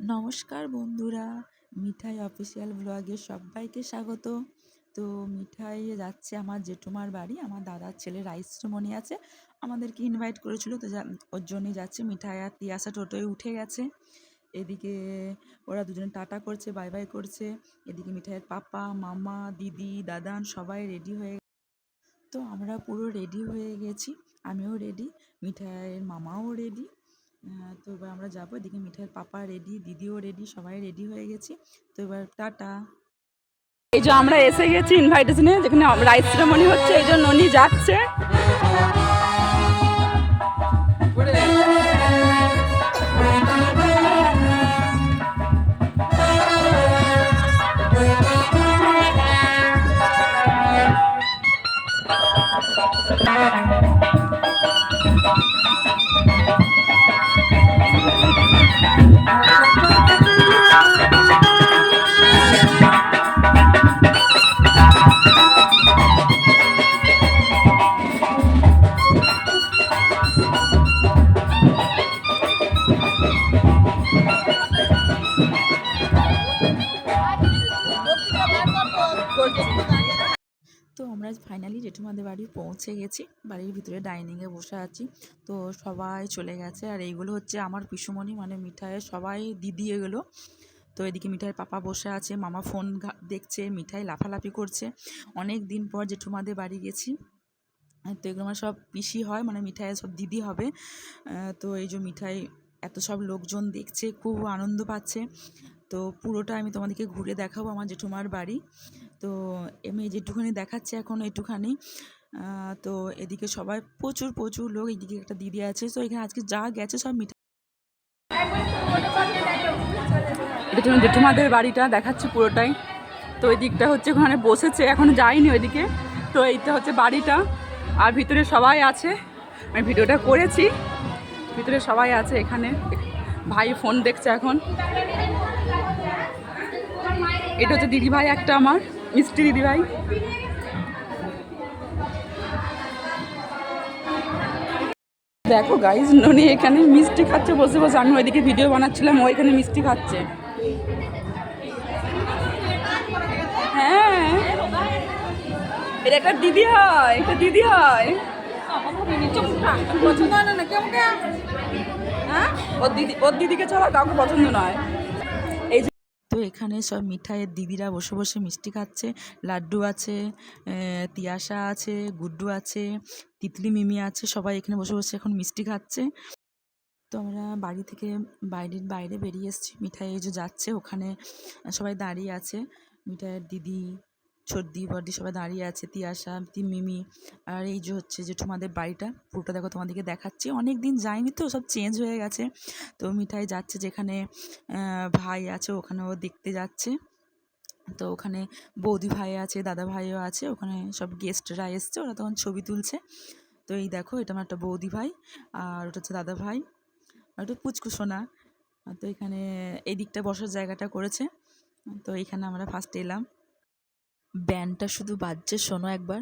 নমস্কার বন্ধুরা, মিঠাই অফিসিয়াল ব্লগে সবাইকে স্বাগত। তো মিঠাই যাচ্ছে আমার জেঠুমার বাড়ি, আমার দাদার ছেলে রাইসমণি আছে, আমাদেরকে ইনভাইট করেছিল, তো ওর জন্যই যাচ্ছে। মিঠাই আর তিয়াসা টোটোয় উঠে গেছে। এদিকে ওরা দুজনে টাটা করছে, বাই বাই করছে। এদিকে মিঠাইয়ের পাপা, মামা, দিদি, দাদান সবাই রেডি হয়ে, তো আমরা পুরো রেডি হয়ে গেছি। আমিও রেডি, মিঠাইয়ের মামাও রেডি। তো এবার আমরা যাবো। এদিকে মিঠাইয়ের পাপা রেডি, দিদিও রেডি, সবাই রেডি হয়ে গেছি। তো এবার টাটা। এই যে আমরা এসে গেছি ইনভাইটেশনে, যেখানে রাইস সেরেমনি হচ্ছে, এই জন্য উনি যাচ্ছে। তো আমরা ফাইনালি জেঠুমাদের বাড়ি পৌঁছে গেছি। বাড়ির ভিতরে ডাইনিংয়ে বসে আছি। তো সবাই চলে গেছে। আর এইগুলো হচ্ছে আমার পিসুমণি, মানে মিঠাইয়ের সবাই দিদি এগুলো। তো এদিকে মিঠাইয়ের পাপা বসে আছে, মামা ফোন দেখছে, মিঠাই লাফালাফি করছে। অনেক দিন পর জেঠুমাদের বাড়ি গেছি। তো এগুলো আমার সব পিসি হয়, মানে মিঠাইয়ের সব দিদি হবে। তো এই যে মিঠাই এত সব লোকজন দেখছে, খুব আনন্দ পাচ্ছে। তো পুরোটা আমি তোমাদেরকে ঘুরে দেখাবো আমার জেঠুমার বাড়ি। তো আমি যেটুখানি দেখাচ্ছি এখন একটুখানি। তো এদিকে সবাই প্রচুর প্রচুর লোক, এইদিকে একটা দিদি আছে। তো এখানে আজকে যা গেছে সব মিঠাই। এটা জন্য জেঠুমাদের বাড়িটা দেখাচ্ছি পুরোটাই। তো ওই দিকটা হচ্ছে ওখানে বসেছে, এখন যাইনি ওইদিকে। তো এইটা হচ্ছে বাড়িটা, আর ভিতরে সবাই আছে। আমি ভিডিওটা করেছি, ভিতরে সবাই আছে। এখানে ভাই ফোন দেখছে এখন। এটা হচ্ছে দিদিভাই একটা, আমার মিষ্টি দিদিভাই। দেখো গাইজ, ননি এখানে মিষ্টি খাচ্ছে বসে বসে। আমি ওইদিকে ভিডিও বানাচ্ছিলাম, ও এখানে মিষ্টি খাচ্ছে। হ্যাঁ, এটা একটা দিদি হয়, একটা দিদি হয়। পছন্দ হয় না কেমন? হ্যাঁ, ওর দিদিকে ছাড়া কাউকে পছন্দ নয়। এই যে তো এখানে সব মিঠাইয়ের দিদিরা বসে বসে মিষ্টি খাচ্ছে। লাড্ডু আছে, তিয়াশা আছে, গুড্ডু আছে, তিতলি মিমি আছে, সবাই এখানে বসে বসে এখন মিষ্টি খাচ্ছে। তো আমরা বাড়ি থেকে বাইরে বেরিয়ে এসেছি। মিঠাই এই যে যাচ্ছে, ওখানে সবাই দাঁড়িয়ে আছে। মিঠাইয়ের দিদি, ছর্দি বর্দি সবাই দাঁড়িয়ে আছে, তিয়াশা, মিমি। আর এই যে হচ্ছে জেঠুমাদের বাড়িটা, পুরোটা দেখো তোমাদেরকে দেখাচ্ছি। অনেক দিন যায়নি তো, সব চেঞ্জ হয়ে গেছে। তো মিঠাই যাচ্ছে যেখানে ভাই আছে, ওখানেও দেখতে যাচ্ছে। তো ওখানে বৌদি ভাই আছে, দাদা ভাইও আছে, ওখানে সব গেস্টরা এসছে, ওরা তখন ছবি তুলছে। তো এই দেখো, এটা আমার একটা বৌদি ভাই, আর ওটা হচ্ছে দাদা ভাই, আর ওটা পুচকু সোনা। তো এখানে এই দিকটা বসার জায়গাটা করেছে। তো এখানে আমরা ফার্স্ট এলাম। ব্যান্ডটা শুধু বাজছে, শোনো একবার।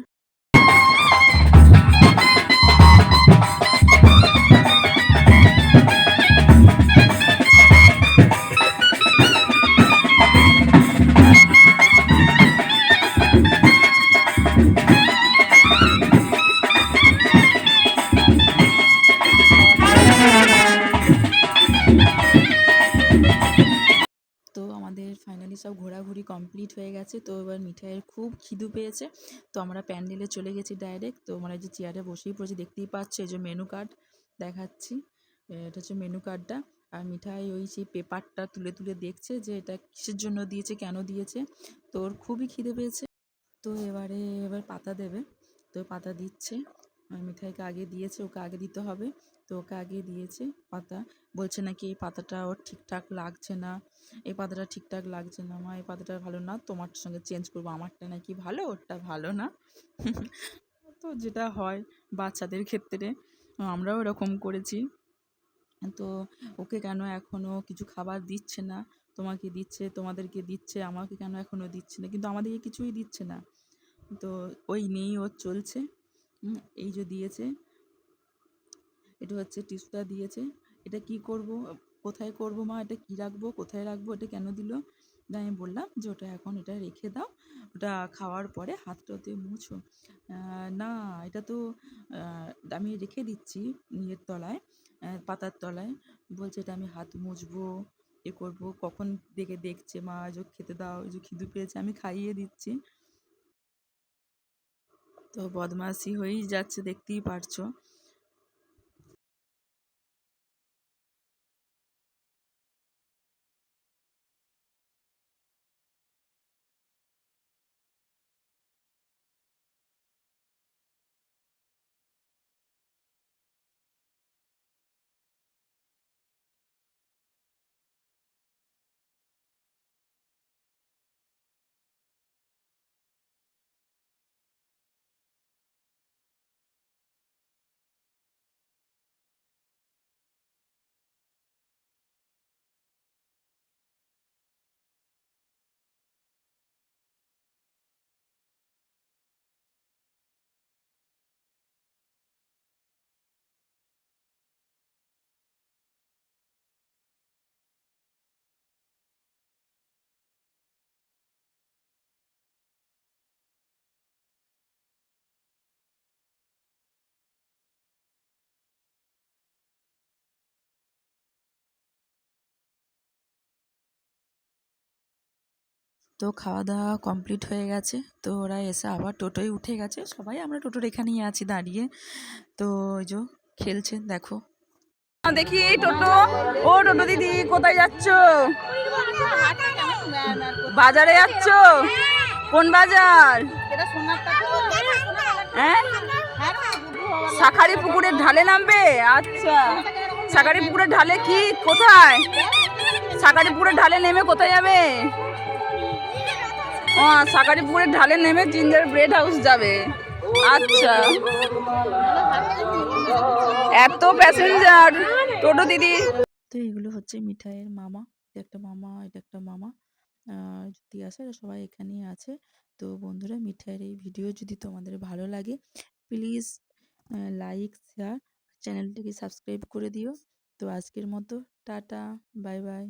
তো আমাদের ফাইনালি সব ঘোরাঘুরি কমপ্লিট হয়ে গেছে। তো এবার মিঠাইয়ের খুব খিদে পেয়েছে। তো আমরা প্যান্ডেলে চলে গেছি ডাইরেক্ট। তো আমরা যে চেয়ারে বসেই পড়েছি, দেখতেই পাচ্ছ, এই যে মেনু কার্ড দেখাচ্ছি। এটা হচ্ছে মেনু কার্ডটা। আর মিঠাই ওই সেই পেপারটা তুলে তুলে দেখছে যে এটা কিসের জন্য দিয়েছে, কেন দিয়েছে। তো ওর খুবই খিদে পেয়েছে। তো এবার পাতা দেবে। তো পাতা দিচ্ছে। মিঠাইকে আগে দিয়েছে, ওকে আগে দিতে হবে। তো ওকে আগে দিয়েছে পাতা। বলছে নাকি এই পাতাটা ওর ঠিকঠাক লাগছে না, এই পাতাটা ঠিকঠাক লাগছে না, মা এই পাতাটা ভালো না, তোমার সঙ্গে চেঞ্জ করবো, আমারটা নাকি ভালো, ওরটা ভালো না। তো যেটা হয় বাচ্চাদের ক্ষেত্রে, আমরাও এরকম করেছি। তো ওকে কেন এখনও কিছু খাবার দিচ্ছে না? তোমাকে দিচ্ছে, তোমাদেরকে দিচ্ছে, আমাকে কেন এখনও দিচ্ছে না? কিন্তু আমাদেরকে কিছুই দিচ্ছে না। তো ওই নিয়েই ওর চলছে। এই যে দিয়েছে, এটা হচ্ছে টিস্যুটা দিয়েছে। এটা কি করব, কোথায় করবো মা, এটা কী রাখবো, কোথায় রাখবো, এটা কেন দিল? দিয়ে আমি বললাম যে ওটা এখন এটা রেখে দাও, ওটা খাওয়ার পরে হাতটা ওতে মুছো। না, এটা তো আমি রেখে দিচ্ছি ইয়ের তলায়, পাতার তলায়। বলছে এটা আমি হাত মুছবো, এ করবো, কখন দেখছে মা যে খেতে দাও, এই যে খিদে পেয়েছে আমি খাইয়ে দিচ্ছি। তো বদমাশি হয়েই যাচ্ছে, দেখতেই পারছো। তো খাওয়া দাওয়া কমপ্লিট হয়ে গেছে, তো ওরা এসে আবার টোটোয় উঠে গেছে, সবাই আমরা টোটোর এখানেই আছি দাঁড়িয়ে। তো ওই যে খেলছে দেখো। দেখি টোটো, ও টোটো দিদি কোথায় যাচ্ছ? বাজারে যাচ্ছ? কোন বাজার? হ্যাঁ, শাঁখারি পুকুরের ঢালে নামবে? আচ্ছা, শাঁখারি পুকুরের ঢালে কি কোথায়? শাঁখারি পুকুরের ঢালে নেমে কোথায় যাবে? ও, শাঁখারি পুকুরের ঢালে নেমে জিঞ্জার ব্রেড হাউস যাবে। আচ্ছা, এত প্যাসেঞ্জার টোটো দিদি। তো এগুলো হচ্ছে মিঠাইয়ের মামা, এটা একটা মামা, এটা একটা মামা, যদি আসে এরা সবাই এখানেই আছে। তো বন্ধুরা, মিঠাইয়ের এই ভিডিও যদি তোমাদের ভালো লাগে প্লিজ লাইক, শেয়ার, চ্যানেলটিকে সাবস্ক্রাইব করে দিও। তো আজকের মতো টাটা, বাই বাই।